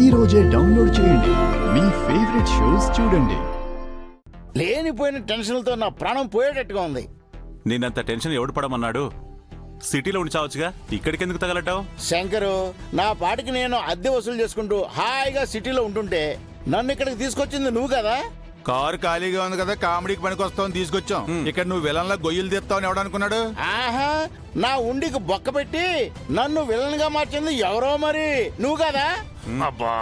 ఈ రోజే డౌన్లోడ్ చేయండి. మీ ఫేవరెట్ షోస్ చూడండి. లేనిపోయిన టెన్షన్లతో నా ప్రాణం పోయేటట్టుగా ఉంది. నేనంత టెన్షన్ ఎవడు పడమన్నాడు? సిటీలో ఉండి చావచ్చుగా, ఇక్కడికి ఎందుకు తగలటావు? శంకరు, నా పాటికి నేను అద్దె వసూలు చేసుకుంటూ హాయిగా సిటీలో ఉంటుంటే నన్ను ఇక్కడికి తీసుకొచ్చింది నువ్వు కదా. కారు ఖాళీగా ఉంది కదా, కామెడీకి పనికొస్తావని తీసుకొచ్చాం. ఇక్కడ నువ్వు విలన్లా గొయ్యలు తీస్తావని ఎవడనుకున్నాడు? ఆహా, నా ఉండికి బొక్క పెట్టి నన్ను విలన్ గా మార్చింది ఎవరో మరి నువ్వు కదా. అబ్బా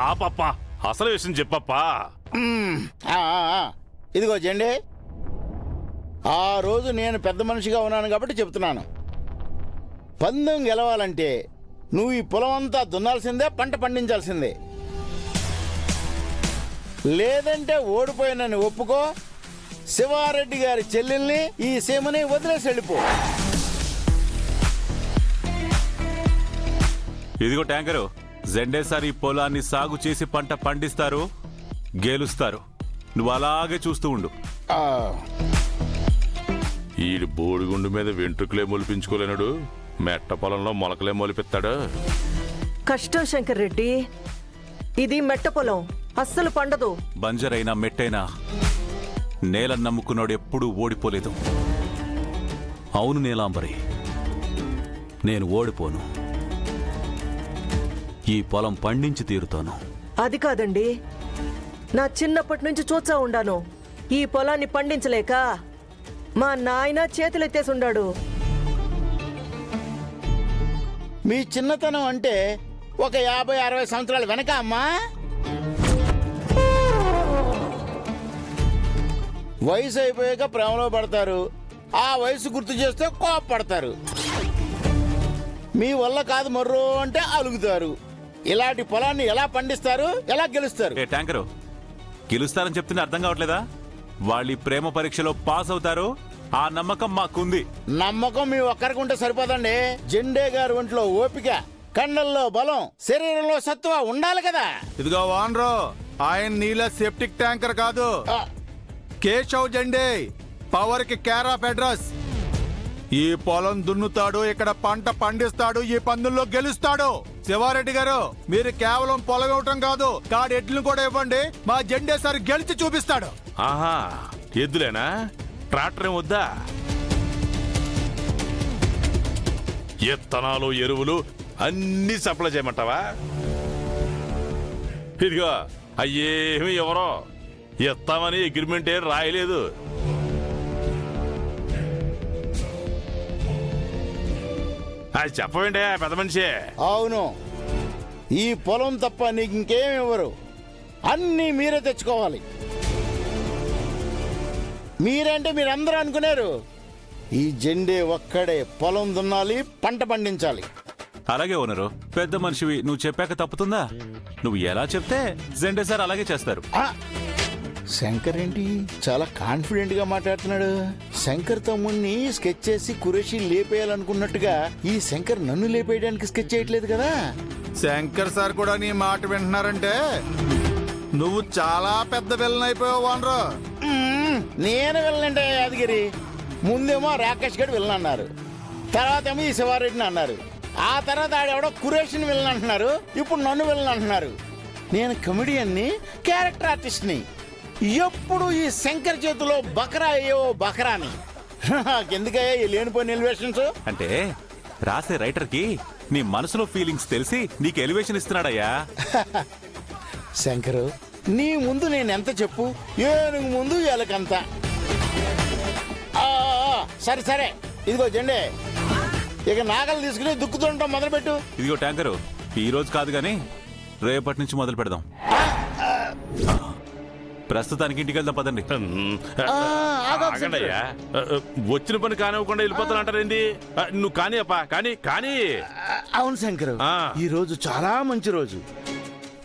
ఆపప్పా, అసలు విషయం చెప్పప్పా. ఇదిగో జెండే, ఆ రోజు నేను పెద్ద మనిషిగా ఉన్నాను కాబట్టి చెప్తున్నాను. పందెం గెలవాలంటే నువ్వు ఈ పొలం అంతా దున్నాల్సిందే, పంట పండించాల్సిందే. లేదంటే ఓడిపోయినని ఒప్పుకో, శివారెడ్డి గారి చెల్లెల్ని ఈ సీమని వదిలేసి వెళ్ళిపో. ఇదిగో ట్యాంకరు, జెండేసారి ఈ పొలాన్ని సాగు చేసి పంట పండిస్తారు, గెలుస్తారు. నువ్వు అలాగే చూస్తూ ఉండు. ఈడు బోడిగుండు మీద వెంట్రుకలే మొలిపించుకోలేనాడు, మెట్ట పొలంలో మొలకలే మొలిపిస్తాడు. కష్టం శంకర్ రెడ్డి, ఇది మెట్ట పొలం, అస్సలు పండదు. బంజరైనా మెట్టైనా నేల నమ్ముకున్నాడు ఎప్పుడూ ఓడిపోలేదు. అవును నీలాంబరి, నేను ఓడిపోను. ఈ పొలం పండించి తీరుతాను. అది కాదండి, నా చిన్నప్పటి నుంచి చూచా ఉండాను. ఈ పొలాన్ని పండించలేక మా నాయన చేతులెత్తేసి ఉండాడు. మీ చిన్నతనం అంటే ఒక 50-60 సంవత్సరాల వెనక అమ్మా. వయసు అయిపోయాక ప్రేమలో పడతారు, ఆ వయసు గుర్తు చేస్తే కోపపడతారు. మీ వల్ల కాదు మర్రో అంటే అలుగుతారు. ఇలాంటి పొలాన్ని ఎలా పండిస్తారు, ఎలా గెలుస్తారు? ఏ ట్యాంకరు, గెలుస్తారని చెప్తున్నా అర్థం కావట్లేదా? వాళ్ళు ఈ ప్రేమ పరీక్షలో పాస్ అవుతారు, ఆ నమ్మకం మాకుంది. నమ్మకం మీ ఒక్కరికి ఉంటే సరిపోదండి. జెండే గారి ఒంట్లో ఓపిక, కండల్లో బలం, శరీరంలో సత్వ ఉండాలి కదా. ఇదిగో వానరో, ఆయన నీళ్ళ సెప్టిక్ ట్యాంకర్ కాదు, కేశవ్ జెండే, పవర్ కి కేర్ ఆఫ్ అడ్రస్. ఈ పొలం దున్నుతాడు, ఇక్కడ పంట పండిస్తాడు, ఈ పందుల్లో గెలుస్తాడు. శివారెడ్డి గారు, మీరు కేవలం పొలం ఇవ్వటం కాదు, కాడు ఎడ్లను కూడా ఇవ్వండి, మా జెండే సార్ గెలిచి చూపిస్తాడు. ఆహా, ఎద్దులేనా? ట్రాక్టర్ ఏం వద్దా? ఇత్తనాలు, ఎరువులు అన్ని సప్లై చేయమంటావా? ఇదిగో అయ్యేమి ఎవరో ఇస్తామని అగ్రిమెంట్ ఏం రాయలేదు. అది చెప్పవేంటే పెద్ద మనిషి? అవును, ఈ పొలం తప్ప నీకు ఇంకేం ఇవ్వరు, అన్నీ మీరే తెచ్చుకోవాలి. మీరంటే మీరందరూ అనుకున్నారు, ఈ జెండే ఒక్కడే పొలం దున్నాలి, పంట పండించాలి. అలాగే ఓనరు, పెద్ద మనిషివి, నువ్వు చెప్పాక తప్పుతుందా? నువ్వు ఎలా చెప్తే జెండే సార్ అలాగే చేస్తారు. శంకర్ ఏంటి చాలా కాన్ఫిడెంట్ గా మాట్లాడుతున్నాడు? శంకర్ తమ్ముడిని స్కెచ్ చేసి కురేషి లేపేయాలనుకున్నట్టుగా ఈ శంకర్ నన్ను లేపేయడానికి స్కెచ్ చేయట్లేదు కదా. శంకర్ సార్ కూడా నీ మాట వింటున్నారంటే నువ్వు చాలా పెద్ద విలన్ అయిపోయావు వానరో. నేను వెళ్ళండి యాదగిరి. ముందేమో రాకేష్ గడ్ వెళ్ళను అన్నారు, తర్వాత ఏమో ఈ శివారెడ్డిని అన్నారు, ఆ తర్వాత ఆడెవడో కురేషిని వెళ్ళను అంటున్నారు, ఇప్పుడు నన్ను వెళ్ళను అంటున్నారు. నేను కమెడియన్ని, క్యారెక్టర్ ఆర్టిస్ట్ని. ఎప్పుడు ఈ శంకర్ చేతిలో బకరా అయ్యో బకరాని. ఎందుకయ్యా ఈ లేనిపోయిన ఎలివేషన్స్? అంటే రాసే రైటర్ కి నీ మనసులో ఫీలింగ్స్ తెలిసి నీకు ఎలివేషన్ ఇస్తున్నాడయ్యా. శంకరు, నీ ముందు నేను ఎంత చెప్పు, ఏనుగు ముందు ఎలకంత. సరే సరే, ఇదిగో జెండే, ఇక నాగలు తీసుకుని దుక్కుతుంటాం మొదలుపెట్టు. ఇదిగో ట్యాంకరు, ఈ రోజు కాదు గాని రేపటి నుంచి మొదలు పెడదాం. ప్రస్తుతానికి ఇంటికి వెళ్దాం పదండి. ఆగండయ్యా, వచ్చిన పని కానివ్వకుండా వెళ్ళిపోతాను అంటారేంది? నువ్వు కానీ అప్పా, కానీ కానీ. అవును శంకరు, ఈ రోజు చాలా మంచి రోజు.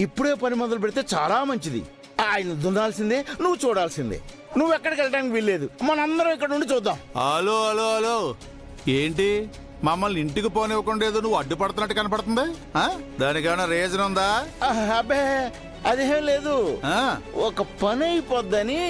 ఇప్పుడే పని మొదలు పెడితే చాలా మంచిది. ఆయన దున్నాల్సిందే, నువ్వు చూడాల్సిందే. నువ్వు ఎక్కడికి వెళ్ళడానికి వీల్లేదు, మనందరం ఇక్కడ నుండి చూద్దాం. హలో హలో హలో, ఏంటి మమ్మల్ని ఇంటికి పోనివ్వకుండా ఏదో నువ్వు అడ్డుపడుతున్నట్టు కనపడుతుంది? దానికేమైనా రీజన్ ఉందా? అబ్బే అదేం లేదు, ఒక పని అయిపోద్దని.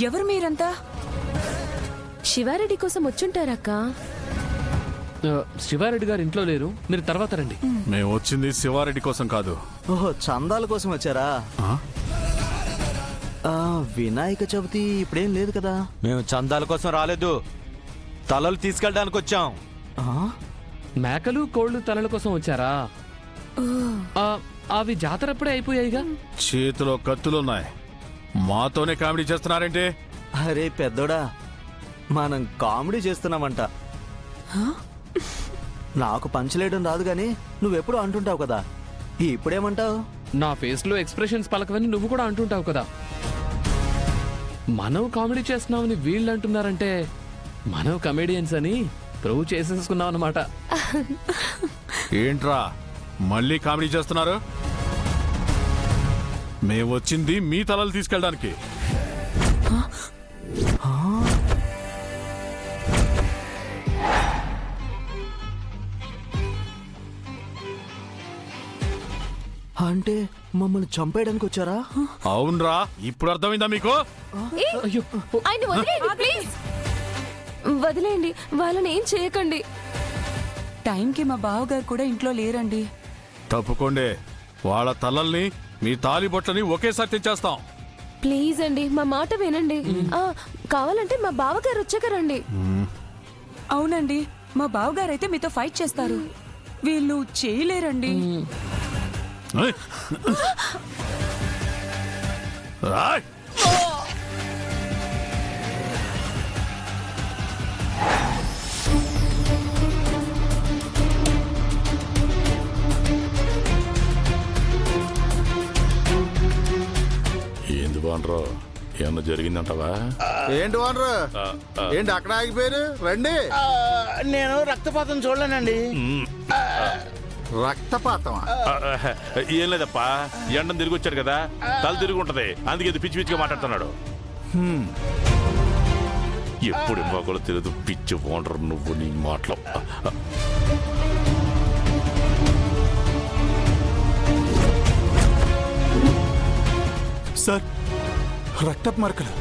ఎవరు మీరంతా? శివారెడ్డి కోసం వచ్చుంటారక్క. శివారెడ్డి గారు ఇంట్లో లేరు, మీరు తర్వాత రండి. మేము వచ్చింది శివారెడ్డి కోసం కాదు. ఓహో, చందాల కోసం వచ్చారా? వినాయక చవితి ఇప్పుడేం లేదు కదా. మేము చందాల కోసం రాలేదు, తలలు తీసుకెళ్ళడానికి వచ్చాం. మేకలు కోళ్ళు తలల కోసం వచ్చారా? అవి జాతర అప్పుడే అయిపోయాయిగా. చేతిలో కత్తులున్నాయి, మాతోనే కామెడీ చేస్తున్నారేంటి? అరే పెద్దోడా, మనం కామెడీ చేస్తున్నామంట. నాకు పంచలేయడం రాదు గాని నువ్వెప్పుడు అంటుంటావు కదా, ఇప్పుడేమంటావు? నా ఫేస్ లో ఎక్స్ప్రెషన్స్ పలకవని నువ్వు కూడా అంటుంటావు కదా. మనం కామెడీ చేస్తున్నామని వీళ్ళు అంటున్నారంటే మనం కమెడియన్స్ అని ప్రూవ్ చేసేసుకున్నాం అనమాట. ఏంట్రా మళ్ళీ కామెడీ చేస్తున్నారు? మేము వచ్చింది మీ తలలు తీసుకెళ్ళడానికి. అంటే మమ్మల్ని చంపేయడానికి వచ్చారా? అవునరా, ఇప్పుడు అర్థమైందా మీకు? ఆయన వదిలేయండి ప్లీజ్. వదిలేయండి, వాళ్ళని ఏం చేయకండి. టైంకి మా బావగారు కూడా ఇంట్లో లేరండి. తప్పుకోండి, వాళ్ళ తలల్ని మీ తాలిబొట్లని ఒకేసారి తెచ్చేస్తాం. ప్లీజ్ అండి, మా మాట వినండి. కావాలంటే మా బావగారు వచ్చాక రండి. అవునండి, మా బావగారు అయితే మీతో ఫైట్ చేస్తారు. వీళ్ళు చేయలేరండి. ఏయ్! రాయ్! ఏంది బాండ్రో, ఏమన్నా జరిగిందంటవా? ఏంటి వానరు? ఏంటి అక్కడ ఆగిపోయారు? రండి. నేను రక్తపాతం చూడలేనండి. రక్తపాతమా? ఏం లేదప్పా, ఎండం తిరిగి వచ్చాడు కదా, తల తిరిగి ఉంటది, అందుకే ఇది పిచ్చి పిచ్చిగా మాట్లాడుతున్నాడు. ఎప్పుడు ఇవ్వకూడదు తెలియదు, పిచ్చి ఓనరు నువ్వు నీ మాటలో. సార్, రక్తపు మరకలు